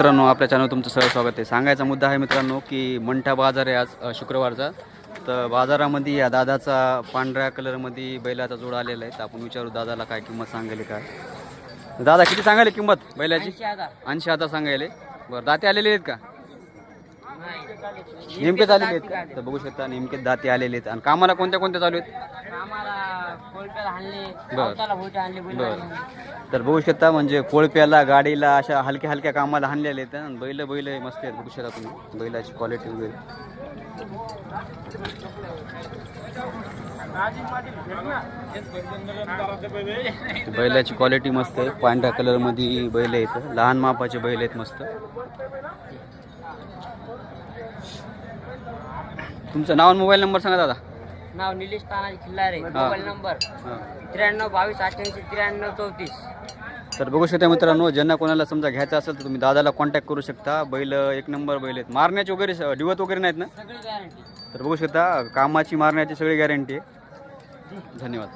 मित्रांनो, आपल्या चॅनल तुमचं सर्व स्वागत आहे. सांगायचा मुद्दा आहे मित्रांनो की मंठा बाजार आहे आज शुक्रवारचा. तर बाजारामध्ये या दादाचा पांढऱ्या कलरमध्ये बैलाचा जोड आलेला आहे. तर आपण विचारू दादाला काय किंमत सांगायली काय. दादा किती सांगायली किंमत बैलाची? 80,000 सांगायले. बरं, दाते आलेले आहेत का? नेमकेच आलेले आहेत का? तर बघू शकता नेमकेच दाते आलेले आहेत. आणि कामाला कोणत्या कोणत्या चालू आहेत? बरं, तर बघू शकता म्हणजे कोळप्याला गाडीला अशा हलक्या हलक्या कामाला आणलेले आहेत. आणि बैल मस्त आहेत, बघू शकता तुम्ही बैलाची क्वालिटी वगैरे. बैलाची क्वालिटी मस्त आहे. पांढऱ्या कलर मध्ये बैल आहेत, लहान मापाचे बैल आहेत मस्त. तुमचं नाव आणि मोबाईल नंबर सांगा दादा. नाव निलेश तानाजी खिल्लारे, मोबाईल नंबर 9322889334. तर बघू शकता मित्रांनो, ज्यांना कोणाला समजा घ्यायचं असेल तर तुम्ही दादाला कॉन्टॅक्ट करू शकता. बैल एक नंबर बैल आहेत. मारण्याची वगैरे डिवत वगैरे नाहीत ना? सगळी गॅरंटी. तर बघू शकता कामाची मारण्याची सगळी गॅरंटी आहे. धन्यवाद.